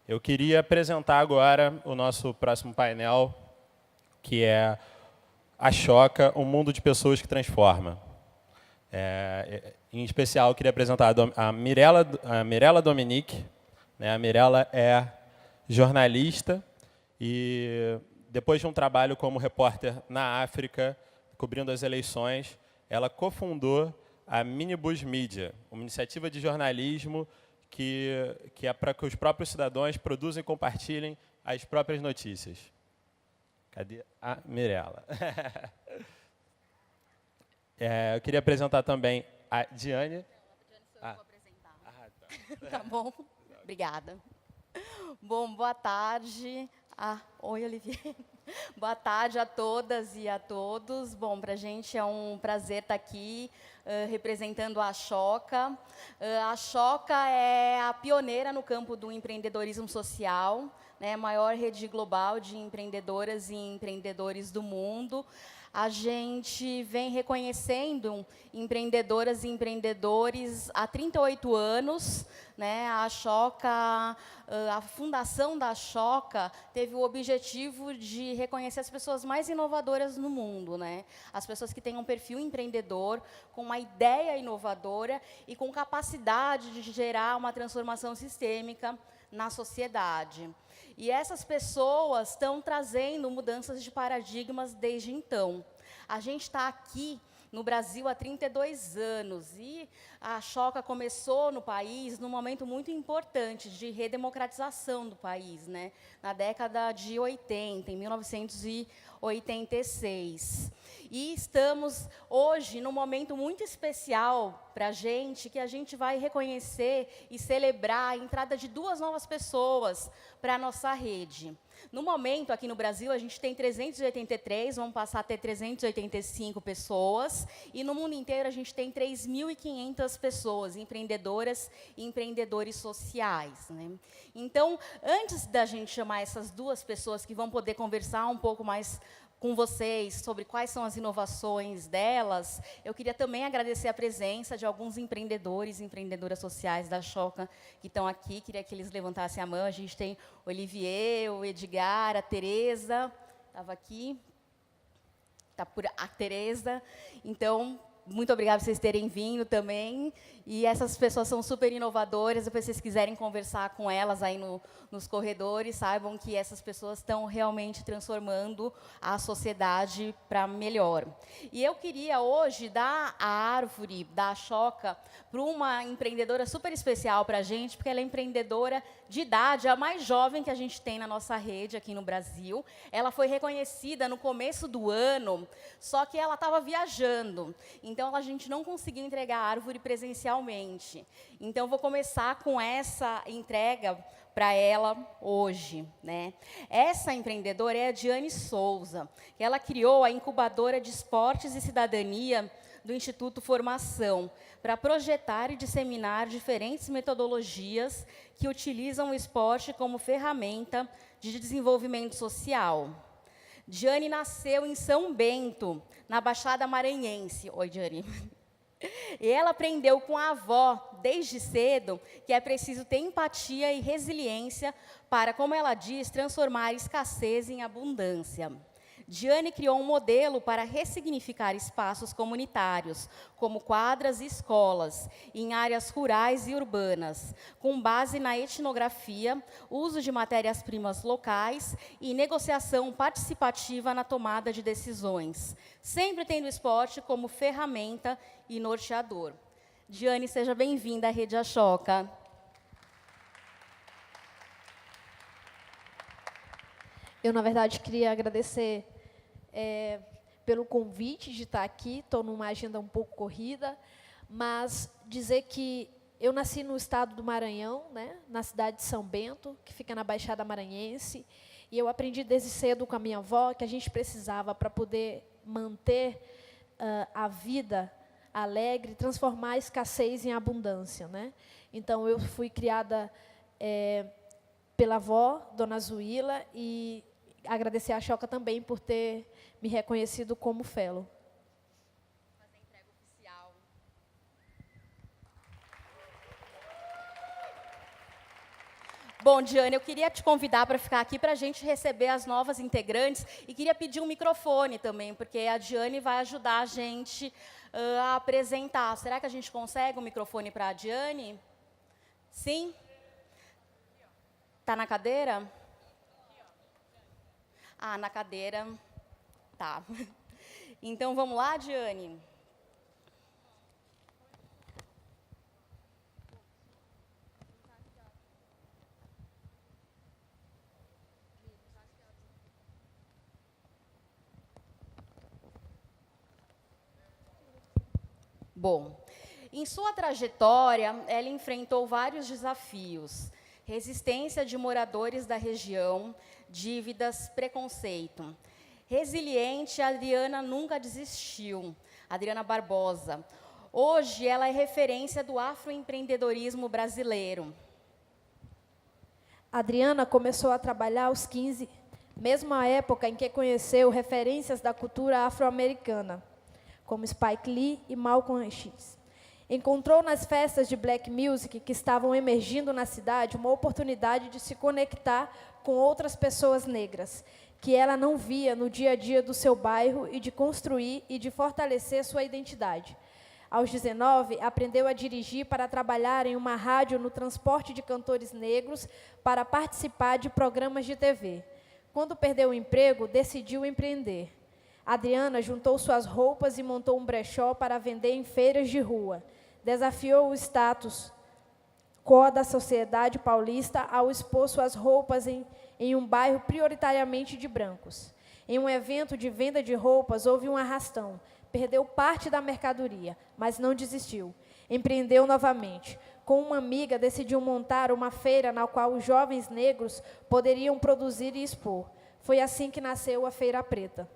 Eu queria apresentar agora o nosso próximo painel, que é A Choca, um mundo de pessoas que transforma. Em especial, eu queria apresentar a Mirella Dominique. A Mirella é jornalista e, depois de um trabalho como repórter na África, cobrindo as eleições, ela cofundou a Minibus Media, uma iniciativa de jornalismo que é para que os próprios cidadãos produzam e compartilhem as próprias notícias. Cadê a Mirella? Eu queria apresentar também a Diane. Eu vou apresentar. Tá bom, obrigada. Bom, boa tarde. Oi, Olivier. Boa tarde a todas e a todos. Bom, para a gente é um prazer estar aqui representando a Choca. A Choca é a pioneira no campo do empreendedorismo social, né, a maior rede global de empreendedoras e empreendedores do mundo. A gente vem reconhecendo empreendedoras e empreendedores há 38 anos. Né? A Choca, a fundação da Choca teve o objetivo de reconhecer as pessoas mais inovadoras no mundo, né? As pessoas que têm um perfil empreendedor, com uma ideia inovadora e com capacidade de gerar uma transformação sistêmica na sociedade. E essas pessoas estão trazendo mudanças de paradigmas desde então. A gente está aqui no Brasil há 32 anos, e a Choca começou no país num momento muito importante de redemocratização do país, né? Na década de 80, em 1986. E estamos hoje num momento muito especial para a gente, que a gente vai reconhecer e celebrar a entrada de 2 novas pessoas para a nossa rede. No momento, aqui no Brasil, a gente tem 383, vamos passar a ter 385 pessoas, e no mundo inteiro a gente tem 3.500 pessoas, empreendedoras e empreendedores sociais. Né? Então, antes da gente chamar essas 2 pessoas que vão poder conversar um pouco mais com vocês sobre quais são as inovações delas, eu queria também agradecer a presença de alguns empreendedores e empreendedoras sociais da Choca que estão aqui. Queria que eles levantassem a mão. A gente tem o Olivier, o Edgar, a Tereza, estava aqui, está por a Tereza. Então, muito obrigada por vocês terem vindo também. E essas pessoas são super inovadoras. Depois, se vocês quiserem conversar com elas aí nos corredores, saibam que essas pessoas estão realmente transformando a sociedade para melhor. E eu queria hoje dar a árvore da Choca para uma empreendedora super especial para a gente, porque ela é empreendedora de idade, a mais jovem que a gente tem na nossa rede aqui no Brasil. Ela foi reconhecida no começo do ano, só que ela estava viajando. Então, a gente não conseguiu entregar a árvore presencialmente. Então, vou começar com essa entrega para ela hoje. Né? Essa empreendedora é a Diane Souza. Ela criou a incubadora de esportes e cidadania do Instituto Formação, para projetar e disseminar diferentes metodologias que utilizam o esporte como ferramenta de desenvolvimento social. Diane nasceu em São Bento, na Baixada Maranhense. Oi, Diane. E ela aprendeu com a avó, desde cedo, que é preciso ter empatia e resiliência para, como ela diz, transformar escassez em abundância. Diane criou um modelo para ressignificar espaços comunitários, como quadras e escolas, em áreas rurais e urbanas, com base na etnografia, uso de matérias-primas locais e negociação participativa na tomada de decisões, sempre tendo o esporte como ferramenta e norteador. Diane, seja bem-vinda à Rede A Choca. Eu, na verdade, queria agradecer pelo convite de estar aqui. Estou numa agenda um pouco corrida, mas dizer que eu nasci no estado do Maranhão, né, na cidade de São Bento, que fica na Baixada Maranhense, e eu aprendi desde cedo com a minha avó que a gente precisava, para poder manter a vida alegre, transformar a escassez em abundância. Né? Então, eu fui criada pela avó, Dona Zuíla, e agradecer à Choca também por ter me reconhecido como fellow. Fazer a entrega oficial. Bom, Diane, eu queria te convidar para ficar aqui para a gente receber as novas integrantes e queria pedir um microfone também, porque a Diane vai ajudar a gente a apresentar. Será que a gente consegue um microfone para a Diane? Sim? Tá na cadeira? Ah, na cadeira. Tá. Então, vamos lá, Diane? Bom, em sua trajetória, ela enfrentou vários desafios: resistência de moradores da região, dívidas, preconceito. Resiliente, a Adriana nunca desistiu. Adriana Barbosa. Hoje, ela é referência do afroempreendedorismo brasileiro. Adriana começou a trabalhar aos 15, mesma época em que conheceu referências da cultura afro-americana, como Spike Lee e Malcolm X. Encontrou nas festas de black music que estavam emergindo na cidade uma oportunidade de se conectar com outras pessoas negras, que ela não via no dia a dia do seu bairro e de construir e de fortalecer sua identidade. Aos 19, aprendeu a dirigir para trabalhar em uma rádio no transporte de cantores negros para participar de programas de TV. Quando perdeu o emprego, decidiu empreender. Adriana juntou suas roupas e montou um brechó para vender em feiras de rua. Desafiou o status quo da sociedade paulista ao expor suas roupas em um bairro prioritariamente de brancos. Em um evento de venda de roupas, houve um arrastão. Perdeu parte da mercadoria, mas não desistiu. Empreendeu novamente. Com uma amiga, decidiu montar uma feira na qual os jovens negros poderiam produzir e expor. Foi assim que nasceu a Feira Preta.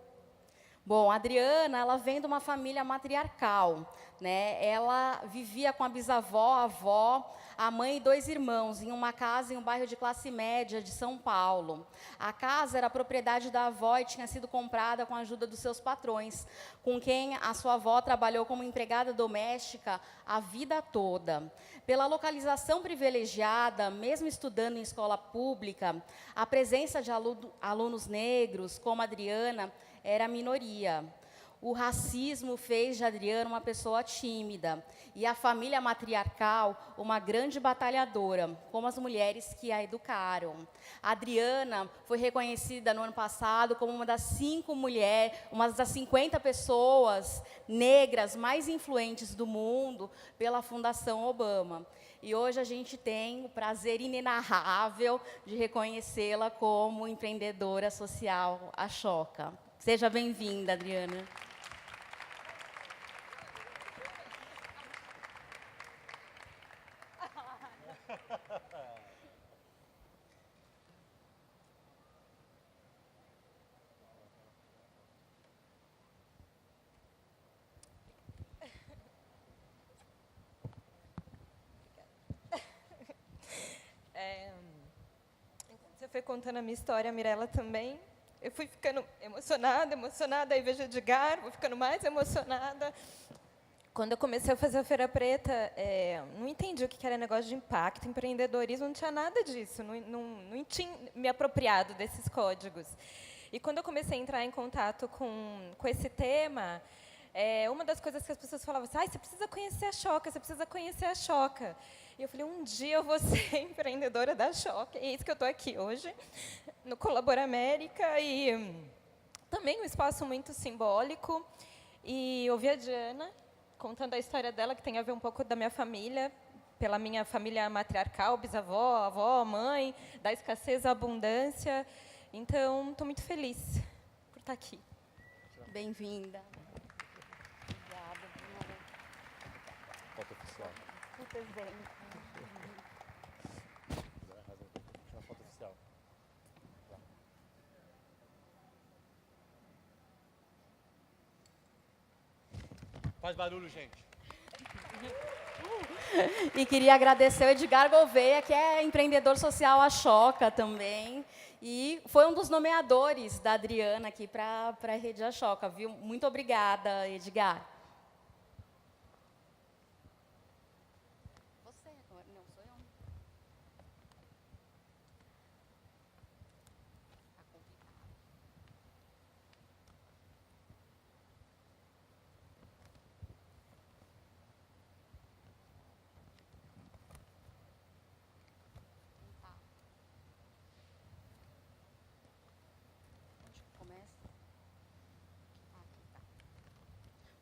Bom, a Adriana, ela vem de uma família matriarcal, né? Ela vivia com a bisavó, a avó, a mãe e 2 irmãos, em uma casa em um bairro de classe média de São Paulo. A casa era propriedade da avó e tinha sido comprada com a ajuda dos seus patrões, com quem a sua avó trabalhou como empregada doméstica a vida toda. Pela localização privilegiada, mesmo estudando em escola pública, a presença de alunos negros, como a Adriana, era a minoria. O racismo fez de Adriana uma pessoa tímida e a família matriarcal uma grande batalhadora, como as mulheres que a educaram. A Adriana foi reconhecida no ano passado como uma das 50 pessoas negras mais influentes do mundo pela Fundação Obama. E hoje a gente tem o prazer inenarrável de reconhecê-la como empreendedora social Ashoka. Seja bem-vinda, Adriana. Você foi contando a minha história, a Mirella também. Eu fui ficando emocionada, aí vejo Edgar, vou ficando mais emocionada. Quando eu comecei a fazer a Feira Preta, não entendi o que era negócio de impacto, empreendedorismo, não tinha nada disso, não tinha me apropriado desses códigos. E quando eu comecei a entrar em contato com esse tema, uma das coisas que as pessoas falavam assim, você precisa conhecer a Ashoka, você precisa conhecer a Ashoka. E eu falei, um dia eu vou ser empreendedora da Ashoka. E é isso que eu estou aqui hoje, no Colabora América, e também um espaço muito simbólico. E ouvi a Diana contando a história dela, que tem a ver um pouco da minha família, pela minha família matriarcal, bisavó, avó, mãe, da escassez à abundância. Então, estou muito feliz por estar aqui. Bem-vinda. Foto oficial. Muito bem. Foto oficial. Faz barulho, gente. E queria agradecer o Edgar Gouveia, que é empreendedor social Ashoka também. E foi um dos nomeadores da Adriana aqui para a Rede Ashoka, viu? Muito obrigada, Edgar. Você agora? Não, sou eu.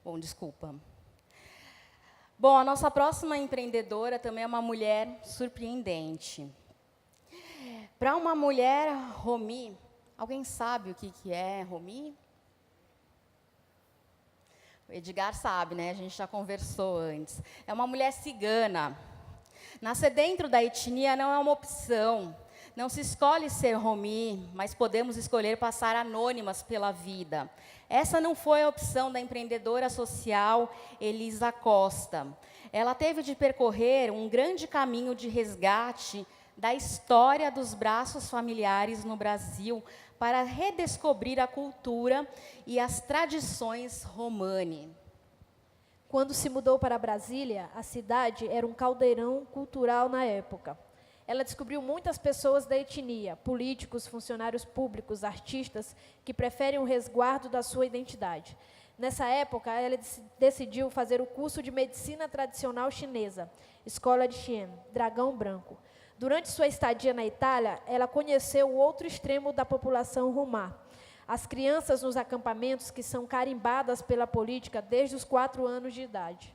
Bom, desculpa. Bom, a nossa próxima empreendedora também é uma mulher surpreendente. Para uma mulher Romi, alguém sabe o que é Romi? O Edgar sabe, né? A gente já conversou antes. É uma mulher cigana. Nascer dentro da etnia não é uma opção. Não se escolhe ser Romi, mas podemos escolher passar anônimas pela vida. Essa não foi a opção da empreendedora social Elisa Costa. Ela teve de percorrer um grande caminho de resgate da história dos braços familiares no Brasil para redescobrir a cultura e as tradições romani. Quando se mudou para Brasília, a cidade era um caldeirão cultural na época. Ela descobriu muitas pessoas da etnia, políticos, funcionários públicos, artistas, que preferem o resguardo da sua identidade. Nessa época, ela decidiu fazer o curso de Medicina Tradicional Chinesa, Escola de Xi'an, Dragão Branco. Durante sua estadia na Itália, ela conheceu o outro extremo da população romá. As crianças nos acampamentos que são carimbadas pela política desde os 4 anos de idade.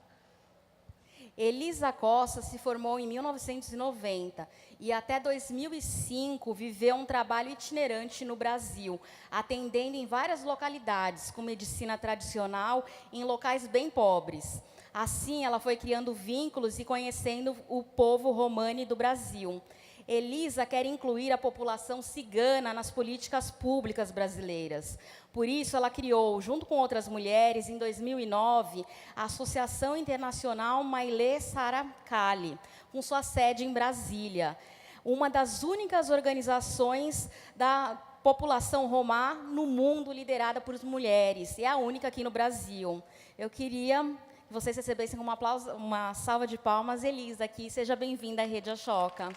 Elisa Costa se formou em 1990 e até 2005 viveu um trabalho itinerante no Brasil, atendendo em várias localidades, com medicina tradicional, em locais bem pobres. Assim, ela foi criando vínculos e conhecendo o povo romani do Brasil. Elisa quer incluir a população cigana nas políticas públicas brasileiras. Por isso, ela criou, junto com outras mulheres, em 2009, a Associação Internacional Maile Saracali, com sua sede em Brasília. Uma das únicas organizações da população romá no mundo liderada por mulheres, e é a única aqui no Brasil. Eu queria que vocês recebessem com uma salva de palmas Elisa aqui. Seja bem-vinda à Rede Ashoka.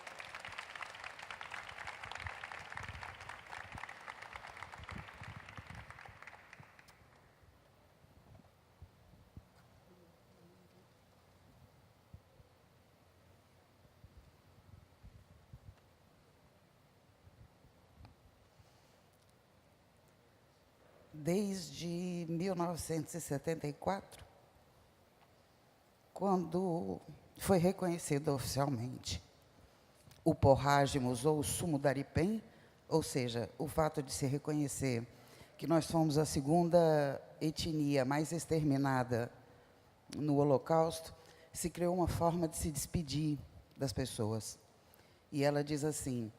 Desde 1974, quando foi reconhecido oficialmente o porrágimos ou o sumo daripém, ou seja, o fato de se reconhecer que nós fomos a segunda etnia mais exterminada no Holocausto, se criou uma forma de se despedir das pessoas. E ela diz assim: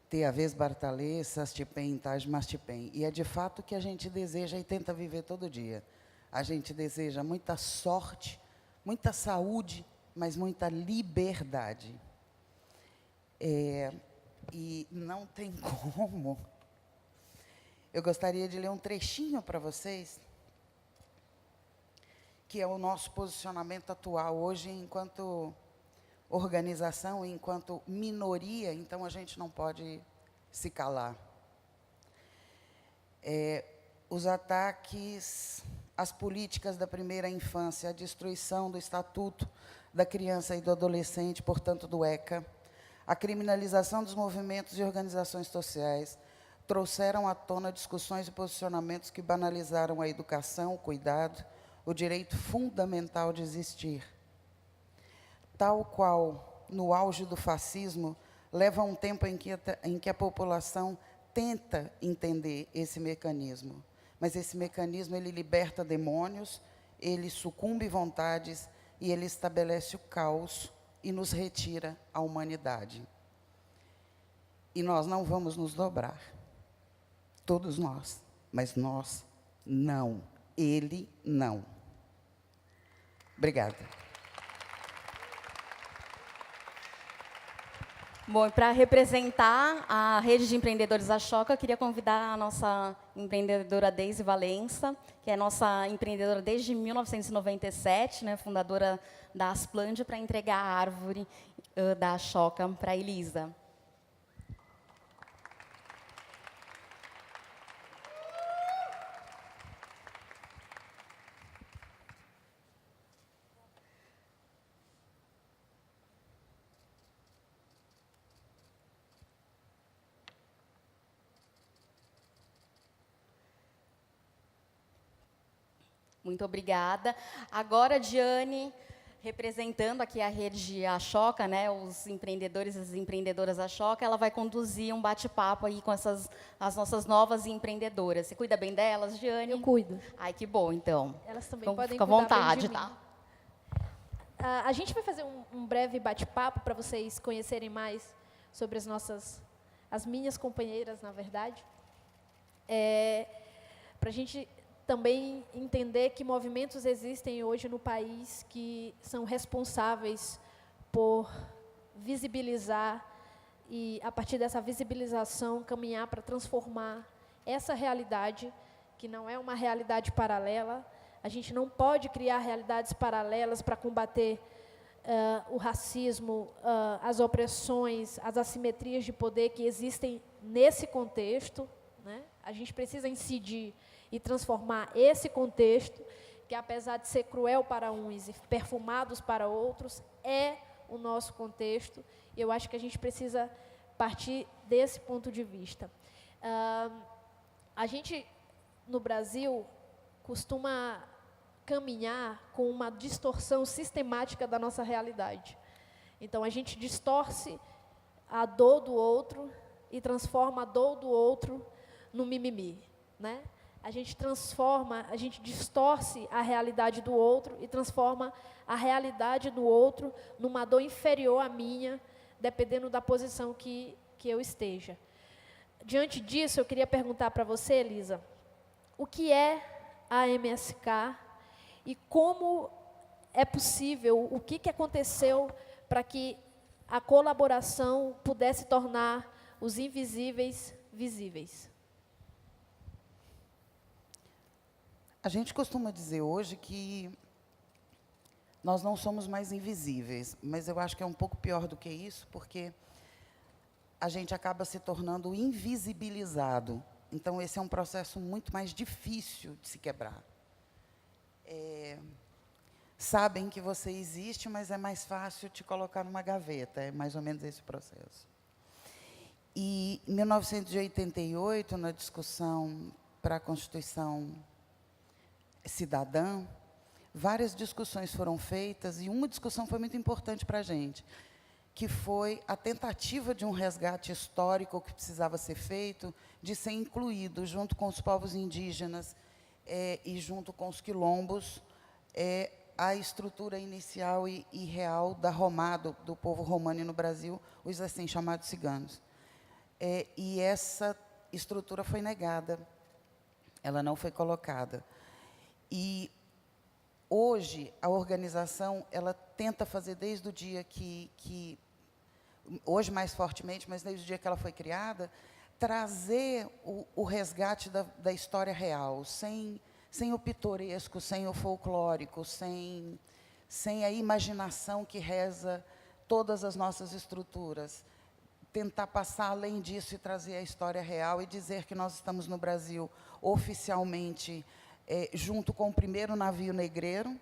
te avês Bartalê, Sastipem, Taj Mastipem. E é de fato o que a gente deseja e tenta viver todo dia. A gente deseja muita sorte, muita saúde, mas muita liberdade. E não tem como. Eu gostaria de ler um trechinho para vocês, que é o nosso posicionamento atual hoje enquanto organização, enquanto minoria, então a gente não pode se calar. Os ataques às políticas da primeira infância, a destruição do Estatuto da Criança e do Adolescente, portanto do ECA, a criminalização dos movimentos e organizações sociais, trouxeram à tona discussões e posicionamentos que banalizaram a educação, o cuidado, o direito fundamental de existir. Tal qual, no auge do fascismo, leva um tempo em que a população tenta entender esse mecanismo. Mas esse mecanismo, ele liberta demônios, ele sucumbe vontades e ele estabelece o caos e nos retira a humanidade. E nós não vamos nos dobrar. Todos nós. Mas nós não. Ele não. Obrigada. Bom, para representar a Rede de Empreendedores Ashoka, eu queria convidar a nossa empreendedora Deise Valença, que é nossa empreendedora desde 1997, né, fundadora da Asplande, para entregar a árvore da Ashoka para a Elisa. Muito obrigada. Agora, Diane, representando aqui a rede Ashoka, né, os empreendedores e as empreendedoras Ashoka, ela vai conduzir um bate-papo aí com as nossas novas empreendedoras. Você cuida bem delas, Diane? Eu cuido. Ai, que bom, então. Elas também Então, podem fica à cuidar vontade, bem de mim. tá? A gente vai fazer um breve bate-papo para vocês conhecerem mais sobre as minhas companheiras, na verdade. Para a gente também entender que movimentos existem hoje no país que são responsáveis por visibilizar e, a partir dessa visibilização, caminhar para transformar essa realidade, que não é uma realidade paralela. A gente não pode criar realidades paralelas para combater o racismo, as opressões, as assimetrias de poder que existem nesse contexto, né? A gente precisa incidir e transformar esse contexto, que apesar de ser cruel para uns e perfumados para outros, é o nosso contexto. E eu acho que a gente precisa partir desse ponto de vista. A gente, no Brasil, costuma caminhar com uma distorção sistemática da nossa realidade. Então, a gente distorce a dor do outro e transforma a dor do outro no mimimi, né? A gente distorce a realidade do outro e transforma a realidade do outro numa dor inferior à minha, dependendo da posição que eu esteja. Diante disso, eu queria perguntar para você, Elisa, o que é a MSK e como é possível, o que aconteceu para que a colaboração pudesse tornar os invisíveis visíveis? A gente costuma dizer hoje que nós não somos mais invisíveis, mas eu acho que é um pouco pior do que isso, porque a gente acaba se tornando invisibilizado. Então, esse é um processo muito mais difícil de se quebrar. Sabem que você existe, mas é mais fácil te colocar numa gaveta, é mais ou menos esse processo. E, em 1988, na discussão para a Constituição Cidadã, várias discussões foram feitas, e uma discussão foi muito importante para a gente, que foi a tentativa de um resgate histórico que precisava ser feito, de ser incluído, junto com os povos indígenas e junto com os quilombos, a estrutura inicial e real da Romado, do povo romano no Brasil, os assim chamados ciganos. E essa estrutura foi negada, ela não foi colocada. E hoje a organização ela tenta fazer desde o dia que hoje mais fortemente, mas desde o dia que ela foi criada, trazer o resgate da história real, sem o pitoresco, sem o folclórico, sem a imaginação que reza todas as nossas estruturas. Tentar passar além disso e trazer a história real e dizer que nós estamos no Brasil oficialmente junto com o primeiro navio negreiro,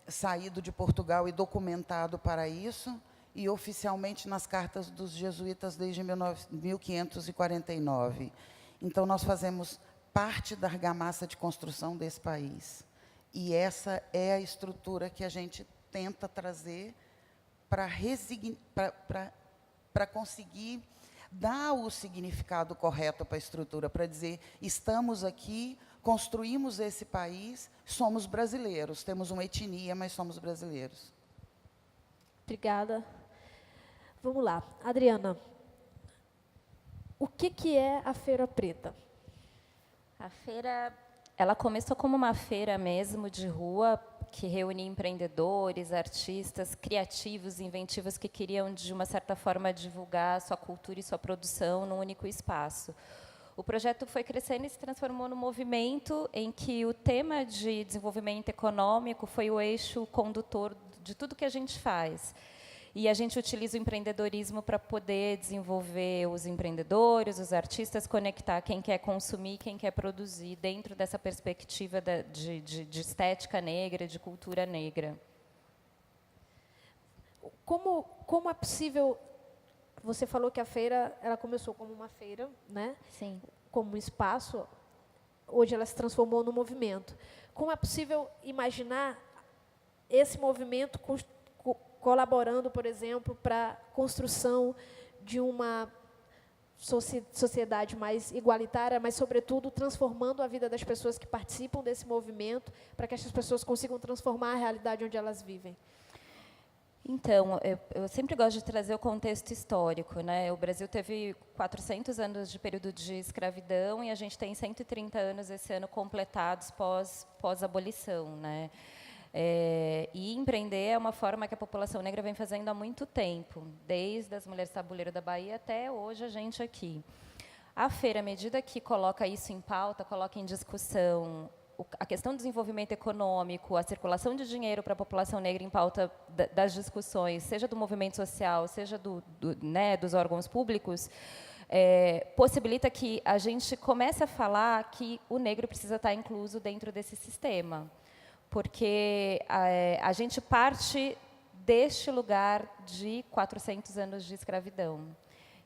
saído de Portugal e documentado para isso, e oficialmente nas cartas dos jesuítas desde 1549. Então, nós fazemos parte da argamassa de construção desse país. E essa é a estrutura que a gente tenta trazer para conseguir dar o significado correto para a estrutura, para dizer, estamos aqui, construímos esse país, somos brasileiros, temos uma etnia, mas somos brasileiros. Obrigada. Vamos lá. Adriana, o que é a Feira Preta? A feira, ela começou como uma feira mesmo de rua, que reunia empreendedores, artistas, criativos, inventivos que queriam, de uma certa forma, divulgar sua cultura e sua produção num único espaço. O projeto foi crescendo e se transformou num movimento em que o tema de desenvolvimento econômico foi o eixo condutor de tudo que a gente faz. E a gente utiliza o empreendedorismo para poder desenvolver os empreendedores, os artistas, conectar quem quer consumir, quem quer produzir, dentro dessa perspectiva de estética negra, de cultura negra. Como é possível... Você falou que a feira ela começou como uma feira, né? Sim. Como um espaço. hoje ela se transformou num movimento. Como é possível imaginar esse movimento colaborando, por exemplo, para a construção de uma sociedade mais igualitária, mas, sobretudo, transformando a vida das pessoas que participam desse movimento, para que essas pessoas consigam transformar a realidade onde elas vivem? Então, eu sempre gosto de trazer o contexto histórico, né? O Brasil teve 400 anos de período de escravidão e a gente tem 130 anos esse ano completados pós-abolição, né? E empreender é uma forma que a população negra vem fazendo há muito tempo, desde as mulheres tabuleiro da Bahia até hoje a gente aqui. A feira, à medida que coloca isso em pauta, coloca em discussão a questão do desenvolvimento econômico, a circulação de dinheiro para a população negra em pauta das discussões, seja do movimento social, seja dos órgãos públicos, possibilita que a gente comece a falar que o negro precisa estar incluso dentro desse sistema. Porque a gente parte deste lugar de 400 anos de escravidão,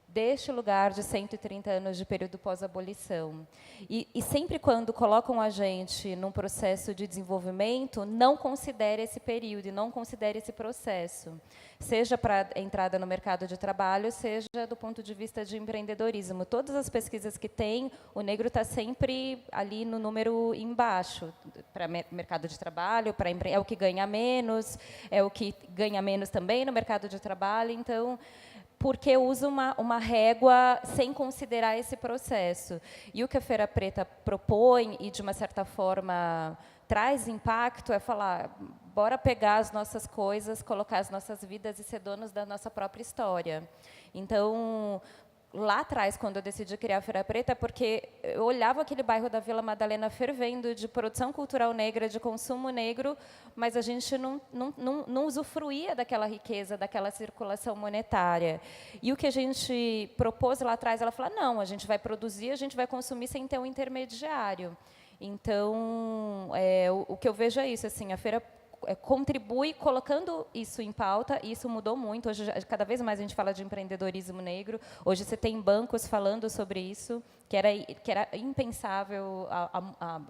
deste lugar de 130 anos de período pós-abolição. E sempre quando colocam a gente num processo de desenvolvimento, não considere esse período e não considere esse processo, seja para a entrada no mercado de trabalho, seja do ponto de vista de empreendedorismo. Todas as pesquisas que tem, o negro está sempre ali no número embaixo, para mercado de trabalho, é o que ganha menos também no mercado de trabalho, então porque usa uma régua sem considerar esse processo. E o que a Feira Preta propõe, e de uma certa forma traz impacto, é falar, bora pegar as nossas coisas, colocar as nossas vidas e ser donos da nossa própria história. Então, lá atrás, quando eu decidi criar a Feira Preta, porque eu olhava aquele bairro da Vila Madalena fervendo de produção cultural negra, de consumo negro, mas a gente não usufruía daquela riqueza, daquela circulação monetária. E o que a gente propôs lá atrás, ela falou, não, a gente vai produzir, a gente vai consumir sem ter um intermediário. Então, o que eu vejo é isso, assim, a feira contribui colocando isso em pauta, e isso mudou muito. Hoje, cada vez mais a gente fala de empreendedorismo negro. Hoje você tem bancos falando sobre isso, que era impensável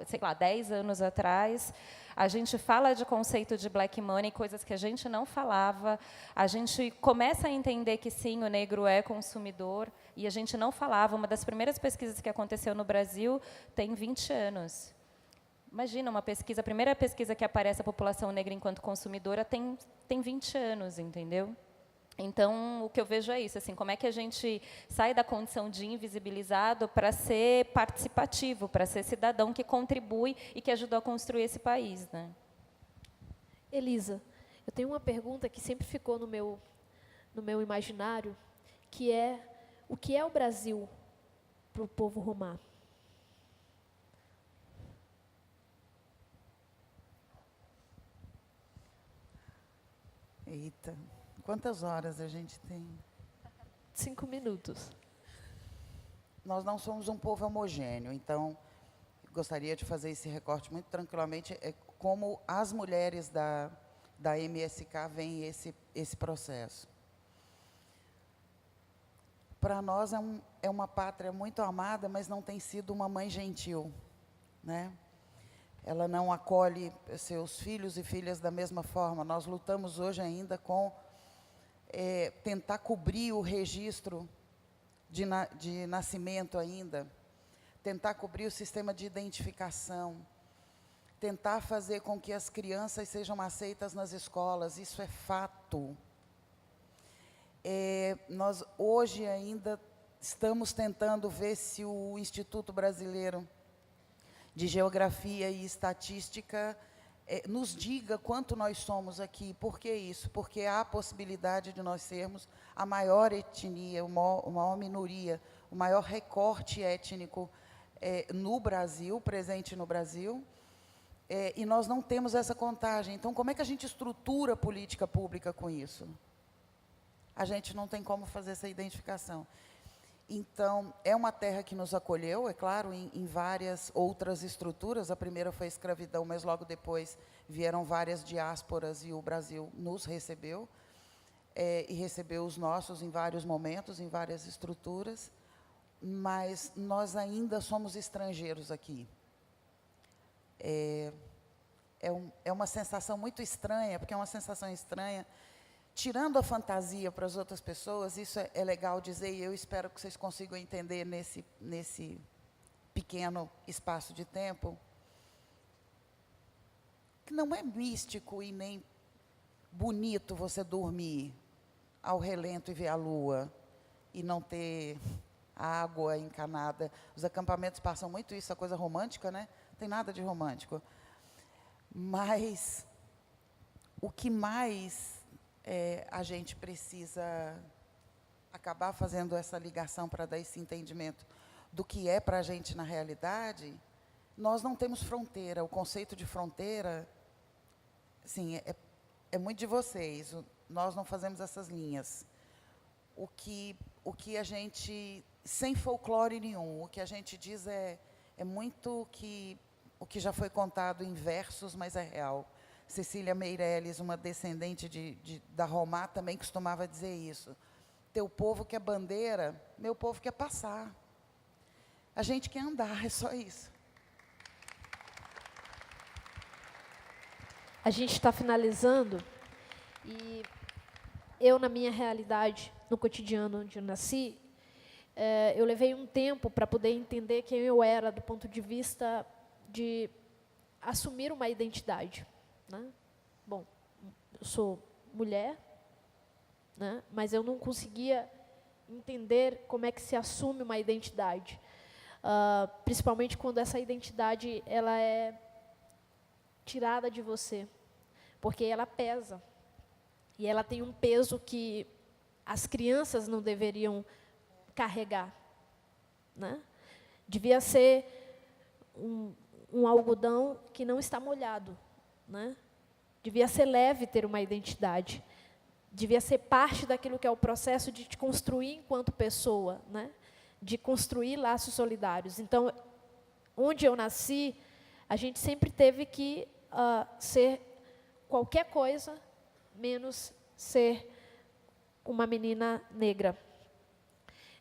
sei lá, 10 anos atrás. A gente fala de conceito de black money, coisas que a gente não falava. A gente começa a entender que, sim, o negro é consumidor, e a gente não falava. Uma das primeiras pesquisas que aconteceu no Brasil tem 20 anos. Imagina, a primeira pesquisa que aparece a população negra enquanto consumidora tem 20 anos, entendeu? Então, o que eu vejo é isso, assim, como é que a gente sai da condição de invisibilizado para ser participativo, para ser cidadão que contribui e que ajudou a construir esse país, né? Elisa, eu tenho uma pergunta que sempre ficou no meu imaginário, que é, o que é o Brasil para o povo Romá? Eita, quantas horas a gente tem? 5 minutos. Nós não somos um povo homogêneo, então, gostaria de fazer esse recorte muito tranquilamente, como as mulheres da MSK veem esse processo. Para nós é uma pátria muito amada, mas não tem sido uma mãe gentil, né? Ela não acolhe seus filhos e filhas da mesma forma. Nós lutamos hoje ainda com tentar cobrir o registro de nascimento ainda, tentar cobrir o sistema de identificação, tentar fazer com que as crianças sejam aceitas nas escolas. Isso é fato. Nós hoje ainda estamos tentando ver se o Instituto Brasileiro de Geografia e Estatística nos diga quanto nós somos aqui. Por que isso? Porque há a possibilidade de nós sermos a maior etnia, a maior minoria, o maior recorte étnico no Brasil, presente no Brasil, e nós não temos essa contagem. Então, como é que a gente estrutura a política pública com isso? A gente não tem como fazer essa identificação. Então, é uma terra que nos acolheu, é claro, em várias outras estruturas. A primeira foi a escravidão, mas logo depois vieram várias diásporas e o Brasil nos recebeu, e recebeu os nossos em vários momentos, em várias estruturas, mas nós ainda somos estrangeiros aqui. é uma sensação muito estranha, porque é uma sensação estranha. Tirando a fantasia para as outras pessoas, isso é legal dizer, e eu espero que vocês consigam entender nesse pequeno espaço de tempo, que não é místico e nem bonito você dormir ao relento e ver a lua, e não ter água encanada. Os acampamentos passam muito isso, a coisa romântica, né? Não tem nada de romântico. Mas o que mais a gente precisa acabar fazendo essa ligação para dar esse entendimento do que é para a gente na realidade, nós não temos fronteira. O conceito de fronteira, assim, é muito de vocês. Nós não fazemos essas linhas. O que a gente, sem folclore nenhum, o que a gente diz é muito o que já foi contado em versos, mas é real. Cecília Meirelles, uma descendente da Romá, também costumava dizer isso. Teu povo quer bandeira, meu povo quer passar. A gente quer andar, é só isso. A gente está finalizando, e eu, na minha realidade, no cotidiano onde eu nasci, eu levei um tempo para poder entender quem eu era, do ponto de vista de assumir uma identidade. Né? Bom, eu sou mulher, né? Mas eu não conseguia entender como é que se assume uma identidade. Principalmente quando essa identidade ela é tirada de você, porque ela pesa. E ela tem um peso que as crianças não deveriam carregar. Né? Devia ser um algodão que não está molhado. Né? Devia ser leve ter uma identidade. Devia ser parte daquilo que é o processo de te construir enquanto pessoa, né? De construir laços solidários. Então, onde eu nasci, a gente sempre teve que ser qualquer coisa menos ser uma menina negra.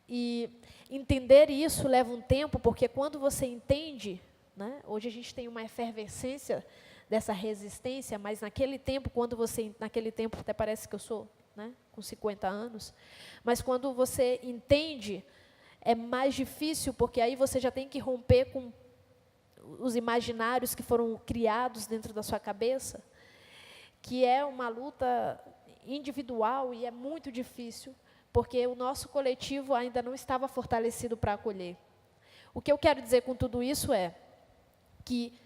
E entender isso leva um tempo, porque quando você entende, né, hoje a gente tem uma efervescência dessa resistência, mas naquele tempo, naquele tempo até parece que eu sou, né, com 50 anos, mas quando você entende, é mais difícil, porque aí você já tem que romper com os imaginários que foram criados dentro da sua cabeça, que é uma luta individual e é muito difícil, porque o nosso coletivo ainda não estava fortalecido para acolher. O que eu quero dizer com tudo isso é que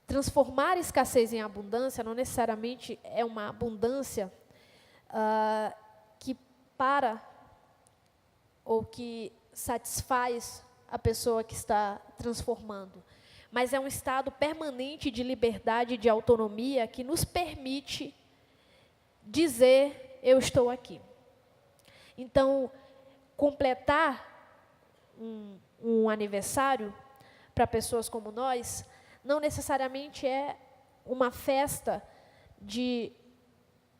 transformar escassez em abundância não necessariamente é uma abundância que para ou que satisfaz a pessoa que está transformando, mas é um estado permanente de liberdade e de autonomia que nos permite dizer, eu estou aqui. Então, completar um aniversário para pessoas como nós não necessariamente é uma festa de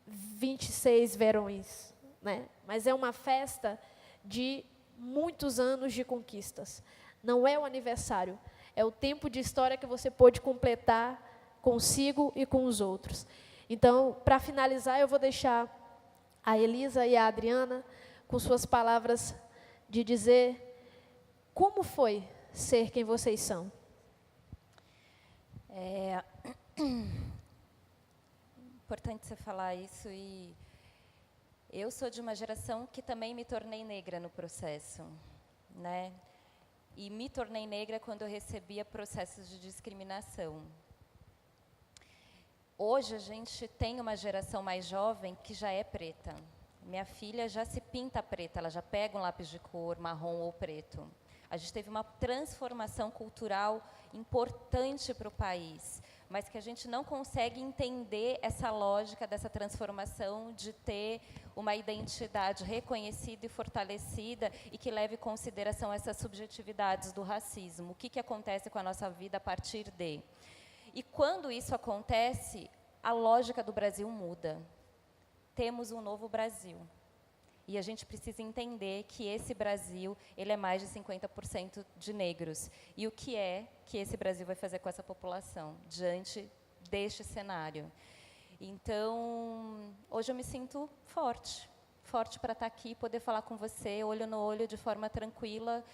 26 verões, né? Mas é uma festa de muitos anos de conquistas. Não é o aniversário, é o tempo de história que você pôde completar consigo e com os outros. Então, para finalizar, eu vou deixar a Elisa e a Adriana com suas palavras de dizer como foi ser quem vocês são. É importante você falar isso, e eu sou de uma geração que também me tornei negra no processo, né? E me tornei negra quando eu recebia processos de discriminação. Hoje a gente tem uma geração mais jovem que já é preta. Minha filha já se pinta preta, ela já pega um lápis de cor marrom ou preto. A gente teve uma transformação cultural importante para o país, mas que a gente não consegue entender essa lógica dessa transformação de ter uma identidade reconhecida e fortalecida e que leve em consideração essas subjetividades do racismo. O que acontece com a nossa vida a partir de? E quando isso acontece, a lógica do Brasil muda. Temos um novo Brasil. E a gente precisa entender que esse Brasil, ele é mais de 50% de negros. E o que é que esse Brasil vai fazer com essa população diante deste cenário? Então, hoje eu me sinto forte para estar aqui, poder falar com você, olho no olho, de forma tranquila,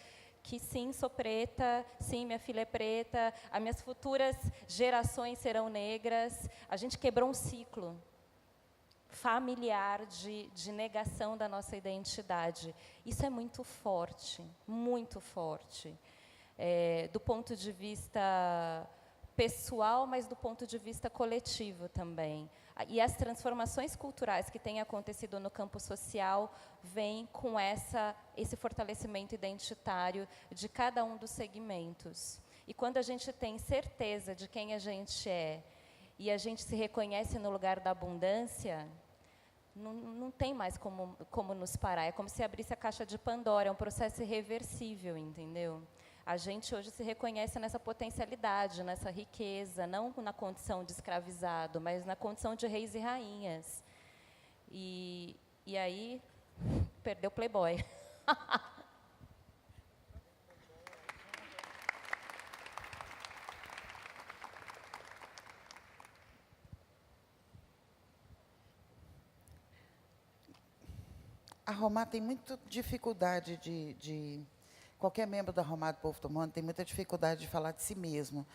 que sim, sou preta, sim, minha filha é preta, as minhas futuras gerações serão negras. A gente quebrou um ciclo familiar de negação da nossa identidade. Isso é muito forte, do ponto de vista pessoal, mas do ponto de vista coletivo também. E as transformações culturais que têm acontecido no campo social vêm com esse fortalecimento identitário de cada um dos segmentos. E quando a gente tem certeza de quem a gente é e a gente se reconhece no lugar da abundância, não tem mais como nos parar. É como se abrisse a caixa de Pandora, é um processo irreversível, entendeu? A gente hoje se reconhece nessa potencialidade, nessa riqueza, não na condição de escravizado, mas na condição de reis e rainhas. E aí, perdeu o Playboy. A Romar tem muita dificuldade qualquer membro da Romar do Povo Tomando tem muita dificuldade de falar de si mesmo,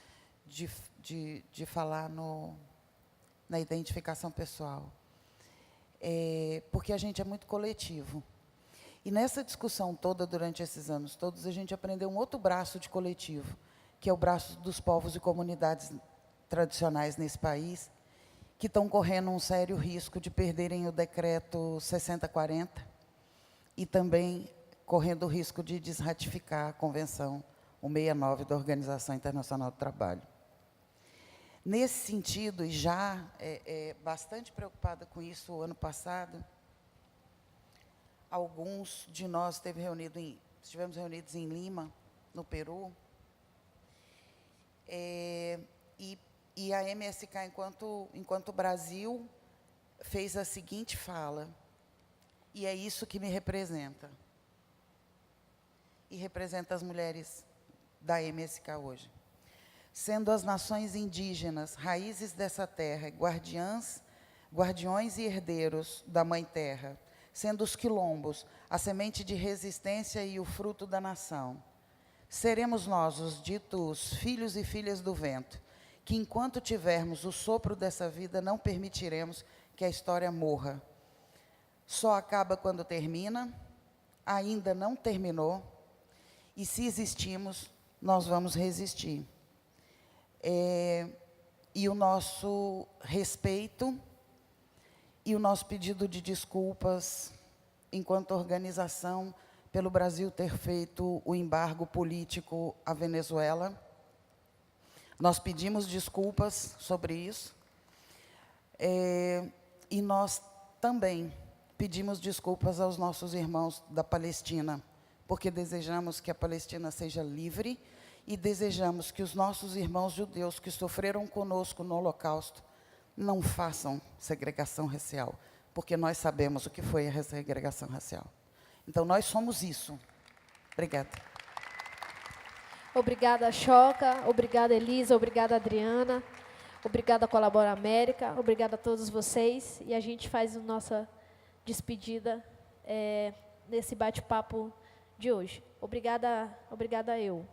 de falar na identificação pessoal. Porque a gente é muito coletivo. E nessa discussão toda, durante esses anos todos, a gente aprendeu um outro braço de coletivo, que é o braço dos povos e comunidades tradicionais nesse país, que estão correndo um sério risco de perderem o decreto 6040, e também correndo o risco de desratificar a Convenção 169 da Organização Internacional do Trabalho. Nesse sentido, e já bastante preocupada com isso o ano passado, alguns de nós estivemos reunidos em Lima, no Peru, e a MSK, enquanto Brasil, fez a seguinte fala, e é isso que me representa, e representa as mulheres da MSK hoje. Sendo as nações indígenas, raízes dessa terra, guardiões e herdeiros da Mãe Terra, sendo os quilombos, a semente de resistência e o fruto da nação. Seremos nós, os ditos filhos e filhas do vento, que enquanto tivermos o sopro dessa vida, não permitiremos que a história morra. Só acaba quando termina, ainda não terminou, e se existimos, nós vamos resistir. E o nosso respeito e o nosso pedido de desculpas, enquanto organização, pelo Brasil ter feito o embargo político à Venezuela. Nós pedimos desculpas sobre isso. E nós também pedimos desculpas aos nossos irmãos da Palestina, porque desejamos que a Palestina seja livre e desejamos que os nossos irmãos judeus que sofreram conosco no Holocausto não façam segregação racial, porque nós sabemos o que foi a segregação racial. Então, nós somos isso. Obrigada. Obrigada, Choca. Obrigada, Elisa. Obrigada, Adriana. Obrigada, Colabora América. Obrigada a todos vocês. E a gente faz a nossa despedida nesse bate-papo de hoje. Obrigada eu.